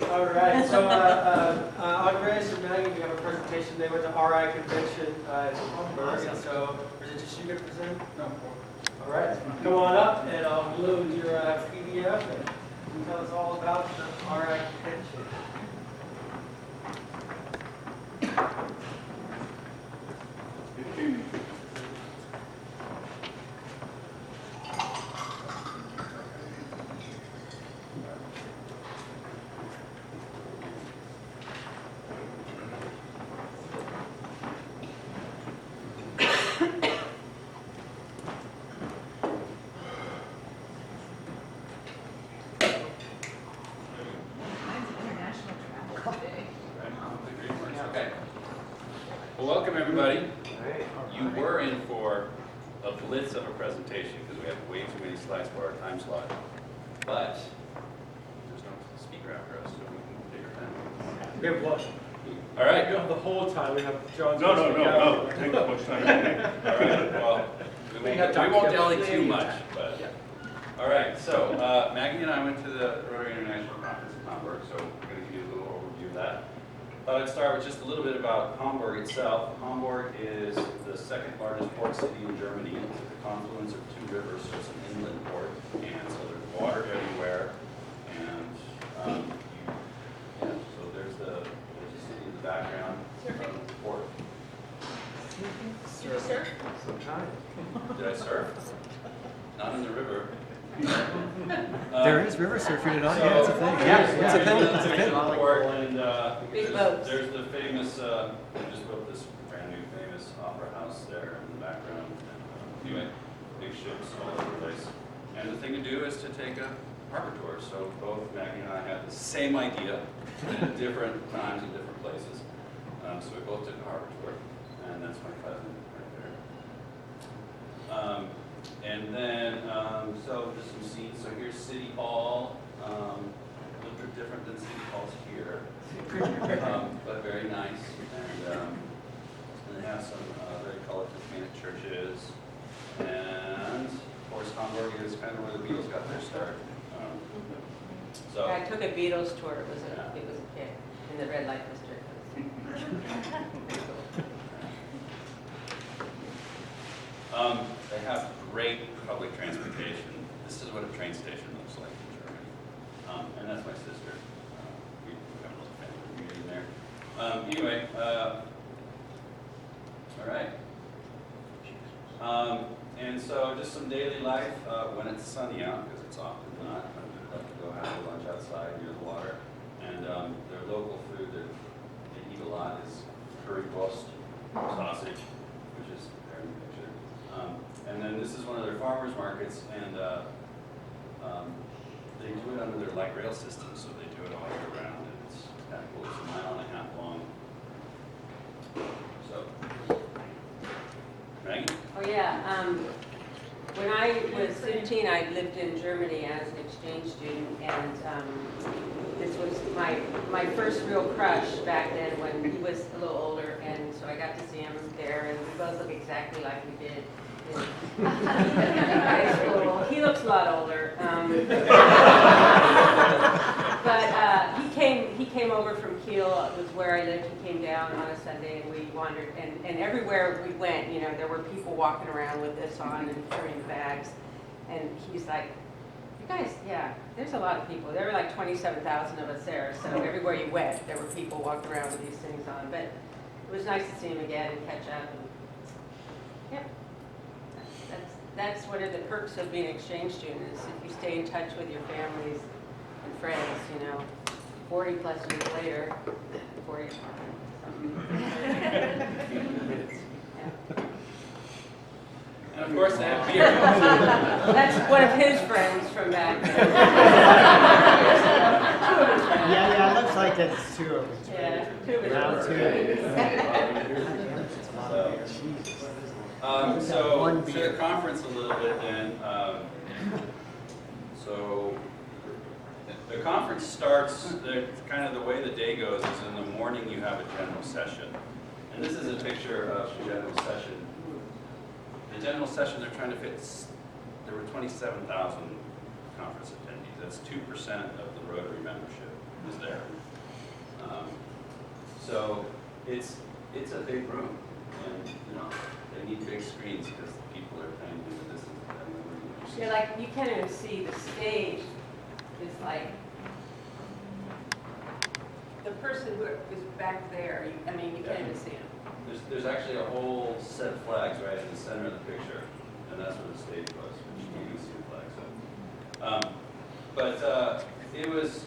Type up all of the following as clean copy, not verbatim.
All right, so Andreas and Maggie, we have a presentation. They went to RI convention in Hamburg, and so is it just you going to present? No. All right, come on up, and I'll load your PDF and tell us all about the RI convention. Okay. Well, welcome everybody. You were in for a blitz of a presentation because we have way too many slides for our time slot. But there's no speaker after us, so we can take our time. We have what? All right. We have the whole time. We have John. No. Take that much time. All right. Well, we won't delay too much, but all right. So Maggie and I went to the Rotary International Conference in Hamburg, so we're going to give you a little overview of that. Thought I'd start with just a little bit about Hamburg itself. Hamburg is the second largest port city in Germany. It's at the confluence of two rivers, so it's an inland port, and so there's water everywhere. And so there's the city in the background of the port. Did you surf? Sometimes. Did I surf? Not in the river. There is river surfing and all. So, Yeah, it's a thing. Yeah, It's a thing. It's a thing. Port, and Big boats. there's the famous, they just built this brand new famous opera house there in the background. And, anyway, big ships all over the place. And the thing to do is to take a harbor tour. So both Maggie and I had the same idea at different times and different places. So we both took a harbor tour, and that's my cousin right there. And then, so just some scenes. So here's City Hall, a little bit different than City Halls here, but very nice. And they have some very colorful painted churches. And of course, Hamburg is kind of where the Beatles got their start. So I took a Beatles tour. It was a kid in the red light district. they have great public transportation. This is what a train station looks like in Germany. And that's my sister. We have a little family community there. Anyway, all right. And so just some daily life when it's sunny out, because it's often not. I like to go have a lunch outside near the water. And their local food that they eat a lot is currywurst, sausage, which is there in the picture. And then this is one of their farmers markets, and they do it under their light rail system, so they do it all year round, and it's kind of cool. It's a 1.5 miles long. So, Maggie? Oh yeah. When I was 15, I lived in Germany as an exchange student, and this was my first real crush back then when he was a little older, and so I got to see him there, and we both look exactly like we did in high school. He looks a lot older. But he came over from Kiel. It was where I lived. He came down on a Sunday, and we wandered. And everywhere we went, you know, there were people walking around with this on and carrying bags. And he's like, "You guys, yeah, there's a lot of people. There were like 27,000 of us there. So everywhere you went, there were people walking around with these things on. But it was nice to see him again and catch up. And, yep, that's one of the perks of being an exchange student is if you stay in touch with your families and friends, you know, 40 plus years later, 40 And of course, they have beer. That's one of his friends from back then. Yeah, it looks like it's two of them. Yeah, two of his Round friends. So to the conference a little bit then. So the conference starts, kind of the way the day goes is in the morning you have a general session. And this is a picture of the general session. The general session, they're trying to fit, there were 27,000 conference attendees. That's 2% of the Rotary membership is there. So it's a big room, and they need big screens because the people are kind of this is You're like, you can't even see the stage is like, the person who is back there, you can't even see him. There's actually a whole set of flags right in the center of the picture, and that's where the stage was, which you can't even see the flags. It was,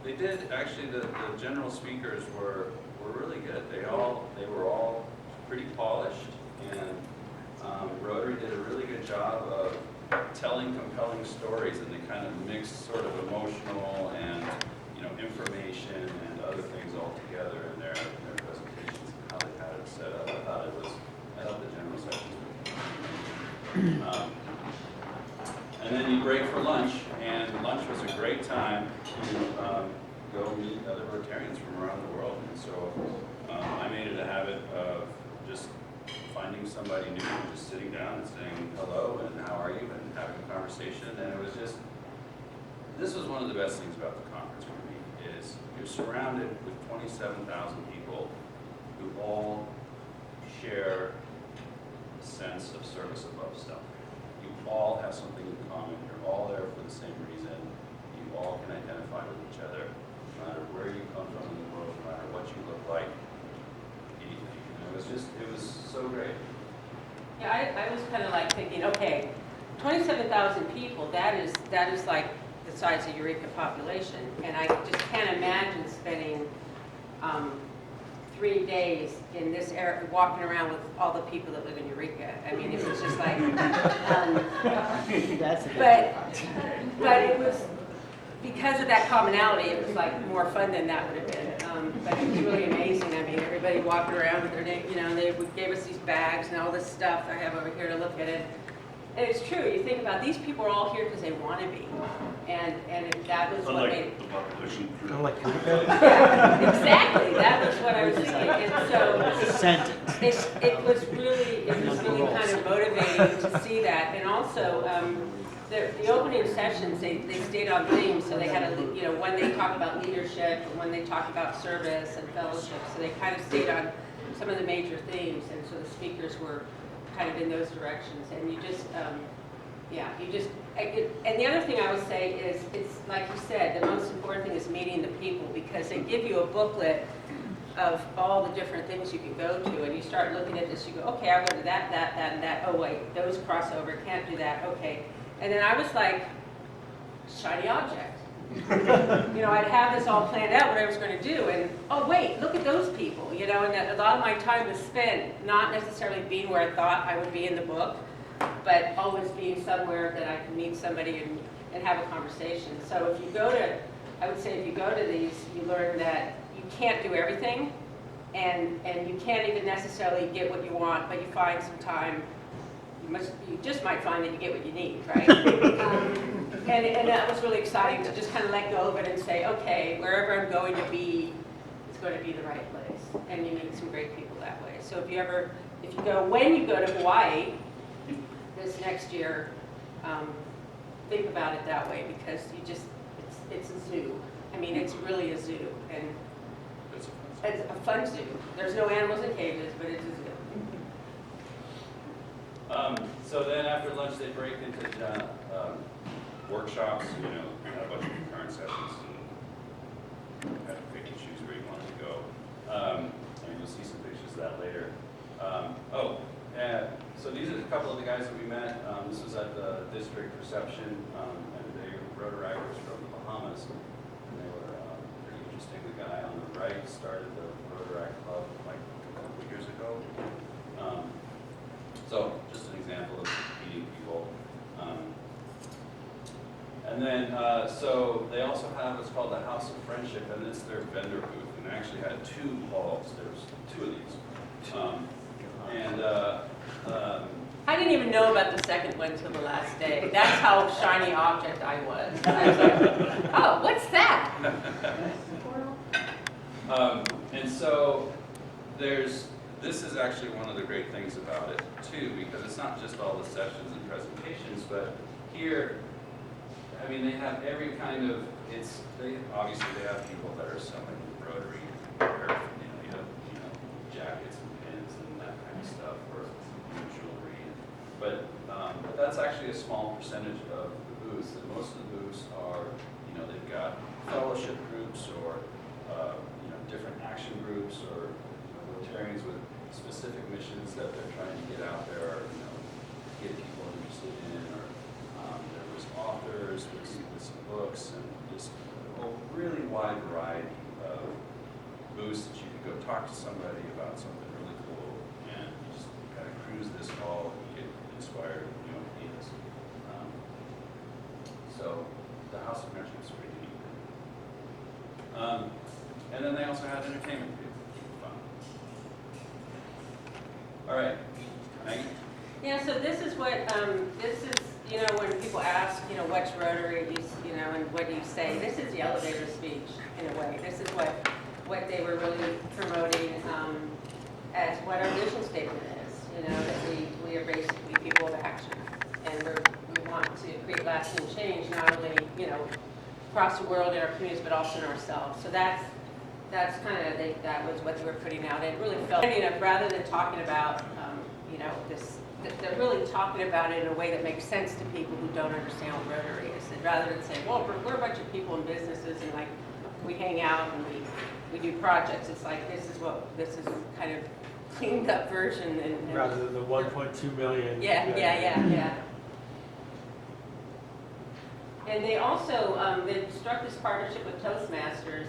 they did, actually, the general speakers were really good. They were all pretty polished, and Rotary did a really good job of telling compelling stories, and they kind of mixed sort of emotional and information and other things all together in their presentations and how they had it set up. I thought the general sessions were good. And then you break for lunch, and lunch was a great time to go meet other Rotarians from around the world. And so I made it a habit of just finding somebody new and just sitting down and saying hello and how are you and having a conversation. And it was just, this was one of the best things about the conference for me, is you're surrounded with 27,000 people who all share a sense of service above self. You all have something in common. You're all there for the same reason. You all can identify with each other, no matter where you come from in the world, no matter what you look like, anything. And it was so great. Yeah, I was kind of like thinking, okay, 27,000 people, that is like the size of Eureka population. And I just can't imagine spending 3 days in this area, walking around with all the people that live in Eureka. I mean, it was just like, That's a good but it was, because of that commonality, it was like more fun than that would have been. But it was really amazing. I mean, everybody walking around with their name, they gave us these bags and all this stuff I have over here to look at it. And it's true, you think about, these people are all here because they want to be. And that was what made Unlike the population. Kind of like yeah, exactly, that was what I was thinking. And so sentence. it was really kind of motivating to see that. And also, the opening sessions, they stayed on theme, so they had when they talk about leadership and when they talk about service and fellowship, so they kind of stayed on some of the major themes, and so the speakers were kind of in those directions, and and the other thing I would say is, it's like you said, the most important thing is meeting the people, because they give you a booklet of all the different things you can go to, and you start looking at this, you go, okay, I'll go to that, and that, oh wait, those crossover, can't do that, okay. And then I was like, shiny object. I'd have this all planned out, what I was going to do, and oh wait, look at those people, and that a lot of my time was spent not necessarily being where I thought I would be in the book, but always being somewhere that I can meet somebody and have a conversation. So if you go to, I would say if you go to these, you learn that you can't do everything, and you can't even necessarily get what you want, but you find some time. You just might find that you get what you need, right? And that was really exciting to just kind of let go of it and say, okay, wherever I'm going to be, it's going to be the right place. And you meet some great people that way. So when you go to Hawaii this next year, think about it that way, because it's a zoo. I mean, it's really a zoo. And it's a fun zoo. There's no animals in cages, but it's a zoo. So then after lunch, they break into workshops, had a bunch of concurrent sessions, and had to pick and choose where you wanted to go. And you'll see some pictures of that later. So these are a couple of the guys that we met. This was at the district reception, and they were Rotaract from the Bahamas. And they were pretty interesting. The guy on the right started the Rotaract Club like a couple of years ago. So just an example of meeting people. And then, so they also have what's called the House of Friendship, and it's their vendor booth. And they actually had 2 halls. There's 2 of these. I didn't even know about the second one until the last day. That's how shiny object I was. I was like, oh, what's that? And so this is actually one of the great things about it too, because it's not just all the sessions and presentations, but here, I mean, they have every kind of, obviously they have people that are selling Rotary, you actually a small percentage of the booths, and most of the booths are, they've got fellowship groups or, different action groups or Rotarians with specific missions that they're trying to get out there, or, get people interested in, or there was authors with some books, and just a really wide variety of booths that you could go talk to somebody about something really cool, and you just kind of cruise this hall and get inspired with new ideas. So the House of Measure is pretty neat. And then they also had entertainment too. Fun. All right, Maggie? Yeah, so this is what, when people ask, what's Rotary, and what do you say? This is the elevator speech, in a way. This is what they were really promoting as what our mission statement is, that we are basically people of action. And we want to create lasting change, not only, across the world in our communities, but also in ourselves. So that's kind of, that was what they were putting out. It really felt, rather than talking about, this, they're really talking about it in a way that makes sense to people who don't understand what Rotary is. And rather than saying, well, we're a bunch of people in businesses and like we hang out and we do projects. It's like, this is kind of cleaned up version. And Rather than the 1.2 million. Yeah. And they also, they struck this partnership with Toastmasters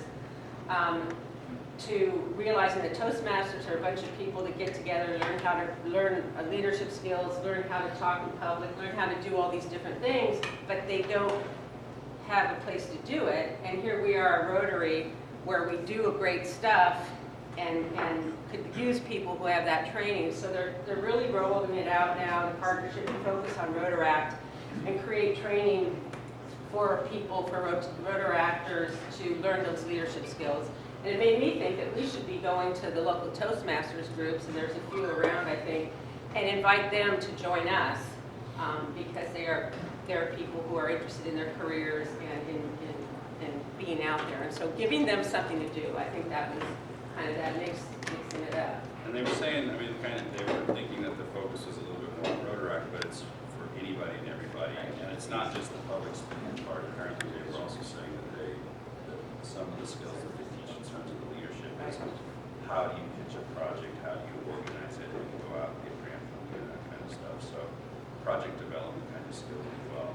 to realizing that Toastmasters are a bunch of people that get together, learn how to learn leadership skills, learn how to talk in public, learn how to do all these different things, but they don't have a place to do it. And here we are, a Rotary, where we do great stuff and could use people who have that training. So they're really rolling it out now, the partnership to focus on Rotaract and create training for people, for Rotaractors to learn those leadership skills. And it made me think that we should be going to the local Toastmasters groups, and there's a few around, I think, and invite them to join us because they're people who are interested in their careers and in being out there. And so giving them something to do, I think that was kind of that mixing it up. And they were saying, they were thinking that the focus was a little bit more on Rotaract, but it's for anybody and everybody. And it's not just the public speaking part. Apparently, they were also saying that some of the skills that they teach in terms of the leadership is how do you pitch a project, how do you organize it, how do you go out and get grant funding, and that kind of stuff. So project development kind of skills as well.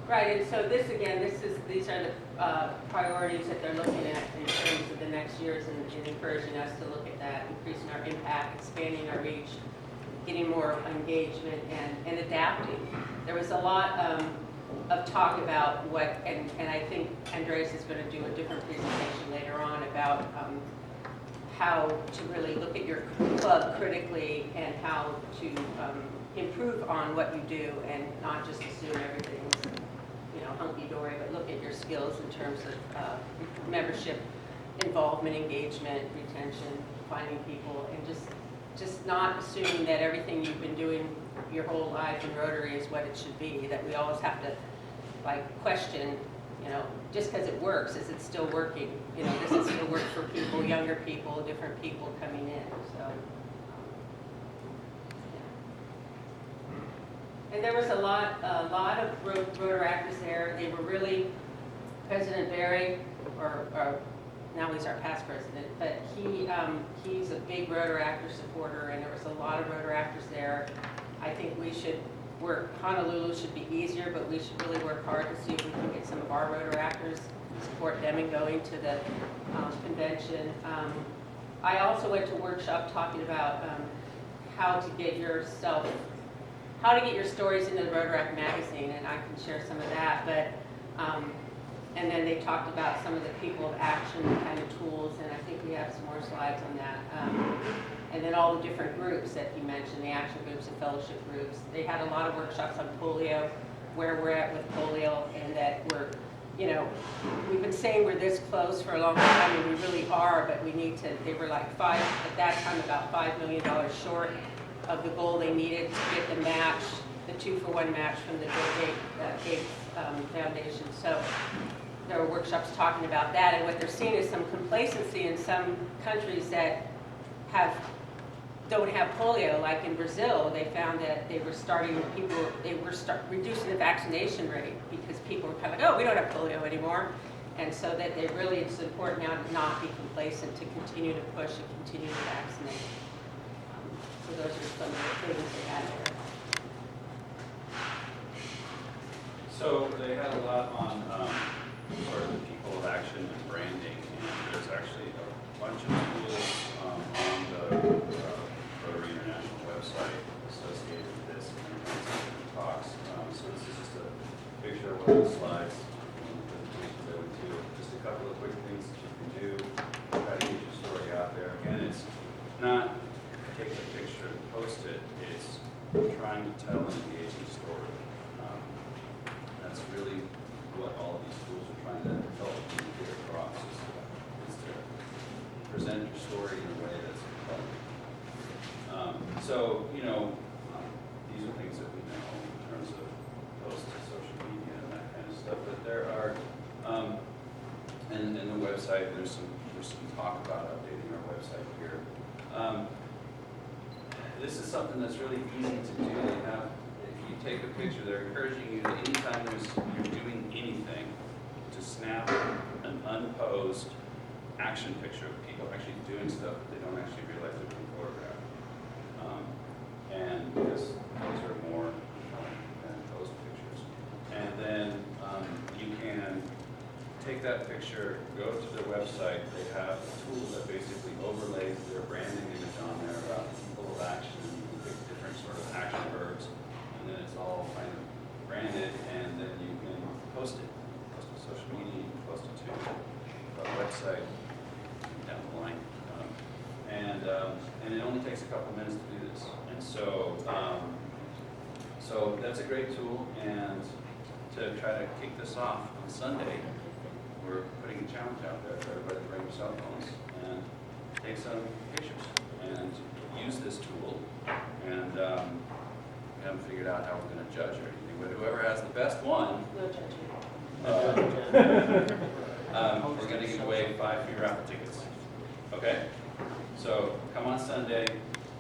Right, and so these are the priorities that they're looking at in terms of the next years and encouraging us to look at that, increasing our impact, expanding our reach, getting more engagement and adapting. There was a lot of talk about what, and I think Andreas is going to do a different presentation later on about how to really look at your club critically and how to improve on what you do and not just assume everything's hunky-dory, but look at your skills in terms of membership, involvement, engagement, retention, finding people, and just not assuming that everything you've been doing your whole life in Rotary is what it should be, that we always have to question, just because it works, is it still working? Does it still work for people, younger people, different people coming in? So, and there was a lot of Rotaractors there. They were really, President Barry, or now he's our past president, but he's a big Rotaractor supporter, and there was a lot of Rotaractors there. I think we should work, Honolulu should be easier, but we should really work hard to see if we can get some of our Rotaractors, support them in going to the convention. I also went to a workshop talking about how to get your stories into the Rotaract magazine, and I can share some of that, but and then they talked about some of the people of action kind of tools, and I think we have some more slides on that. And then all the different groups that he mentioned, the action groups, the fellowship groups. They had a lot of workshops on polio, where we're at with polio, and that we've been saying we're this close for a long time, and we really are, but we need to, they were like at that time, about $5 million short of the goal they needed to get the match, the 2-for-1 match from the Bill Gates Foundation. So there were workshops talking about that, and what they're seeing is some complacency in some countries that have don't have polio, like in Brazil, they found that they were reducing the vaccination rate because people were kind of like, oh, we don't have polio anymore. And so that it's important now to not be complacent, to continue to push and continue to vaccinate. So those are some of the things they had there. So they had a lot on sort of the people of action and branding, and there's actually a bunch of tools on the Rotary International website associated with this and talks. So this is just a picture of one of the slides, one of the presentations I went to. Just a couple of quick things that you can do to try to get your story out there. Again, it's not take a picture and post it, it's trying to tell an engaging story. That's really what all of these tools are trying to help you get across, is to present your story in a way that's compelling. So, these are things that we know in terms of posts to social media and that kind of stuff, but there are, and in the website, there's some talk about updating our website here. This is something that's really easy to do. They have, if you take a picture, they're encouraging you that anytime you're doing anything, to snap an unposed action picture of people actually doing stuff that they don't actually realize they're being photographed. And because those are more than posed pictures. And then you can take that picture, go to their website. They have a tool that basically overlays their branding image on there about people of action. You can pick different sort of action verbs, and then it's all kind of branded, and then you can post it. Post it to social media, you can post it to a website down the line. And it only takes a couple minutes to do this. And so, so that's a great tool, and to try to kick this off on Sunday, we're putting a challenge out there for everybody to bring their cell phones and take some pictures and use this tool. And we haven't figured out how we're going to judge or anything, but whoever has the best one, No judgment. we're going to give away 5 free raffle tickets. Okay? So come on Sunday,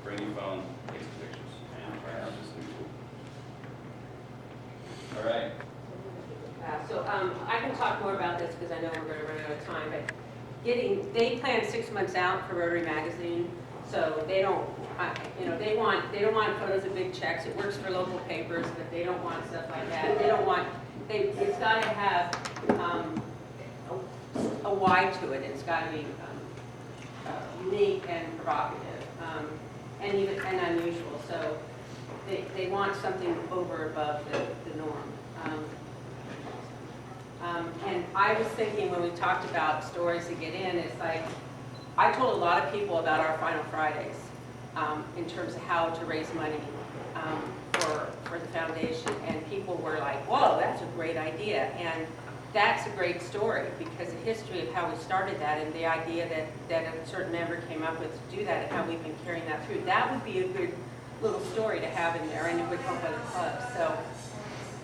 bring your phone, take some pictures, and try out this new tool. All right. So I can talk more about this because I know we're going to run out of time, but they plan 6 months out for Rotary Magazine, so they don't, they don't want photos of big checks. It works for local papers, but they don't want stuff like that. They don't want, it's got to have a why to it. It's got to be unique and provocative, and unusual. So they want something over above the norm. And I was thinking when we talked about stories to get in, it's like, I told a lot of people about our Final Fridays in terms of how to raise money for the foundation. And people were like, whoa, that's a great idea. And that's a great story because the history of how we started that and the idea that a certain member came up with to do that and how we've been carrying that through, that would be a good little story to have in there, and it would help other clubs. So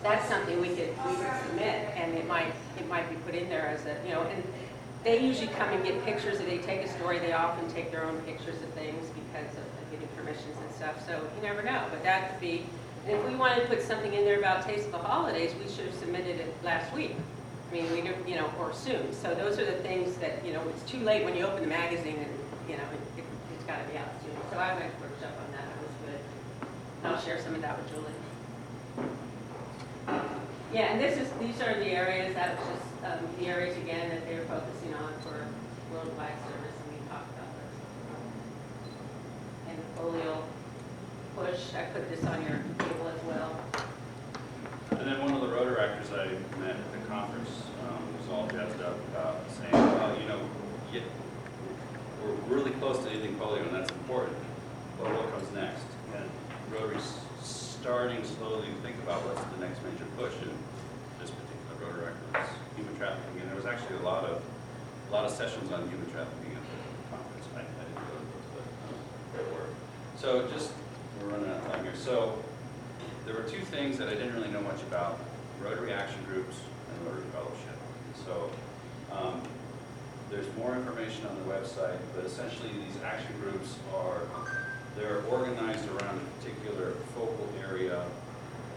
that's something we could submit, and it might be put in there as a, and they usually come and get pictures, and they take a story. They often take their own pictures of things because of getting permissions and stuff. So you never know, but that could be. And if we wanted to put something in there about Taste of the Holidays, we should have submitted it last week. I mean, we do, or soon. So those are the things that, it's too late when you open the magazine and, it's got to be out soon. So I went to workshop on that. It was good. And I'll share some of that with Julie. Yeah, and these are the areas, that was just the areas again that they were focusing on for worldwide service, and we talked about those. And the polio push, I put this on your table as well. And then one of the Rotaractors I met at the conference was all jazzed up about saying, well, we're really close to ending polio, and that's important, but what comes next? And Rotary's starting slowly to think about what's the next major push in this particular Rotaractor was human trafficking, and there was actually a lot of sessions on human trafficking at the conference. I didn't go to those, but there were. So we're running out of time here. So there were 2 things that I didn't really know much about: Rotary Action Groups and Rotary Fellowship. So there's more information on the website, but essentially these action groups are they're organized around a particular focal area,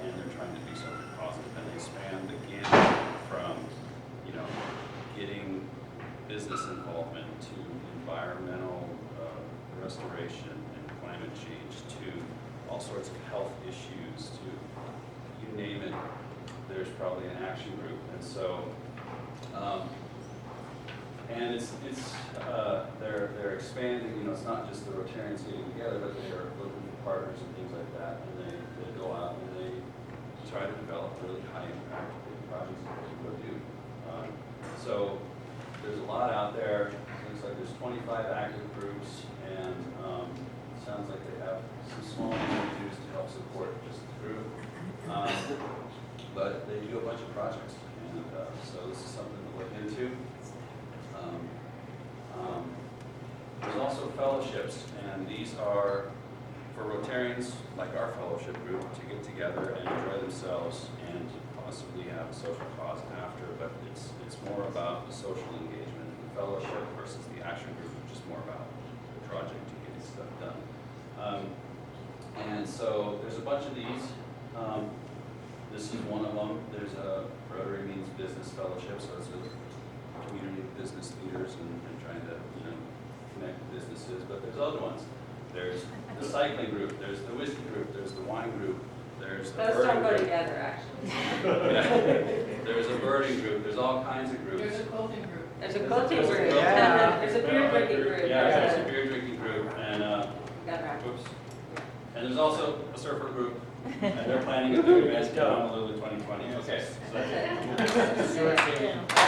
and they're trying to do something positive, and they span the gamut from, getting business involvement to environmental restoration and climate change to all sorts of health issues to, you name it, there's probably an action group. And so, and they're expanding, it's not just the Rotarians getting together, but they're looking for partners and things like that, and they go out and they try to develop really high impact projects that people do. So there's a lot out there. Looks like there's 25 active groups, and sounds like they have some small dues to help support just the group. But they do a bunch of projects, and so this is something to look into. There's also fellowships, and these are for Rotarians, like our fellowship group, to get together and enjoy themselves and possibly have a social cause after, but it's more about the social engagement and the fellowship versus the action group, which is more about the project to getting stuff done. And so there's a bunch of these. This is one of them. There's a Rotary Means Business Fellowship, so it's a community of business leaders and trying to connect businesses, but there's other ones. There's the cycling group, there's the whiskey group, there's the wine group, there's the Those birding don't go group. together, actually. There's a birding group, there's all kinds of groups. There's a quilting group. There's a quilting group. Yeah. There's a beer drinking group. Yeah, there's a beer drinking group, and Got that. whoops. And there's also a surfer group, and they're planning a big event in Honolulu 2020. Okay, so That's it. Sure.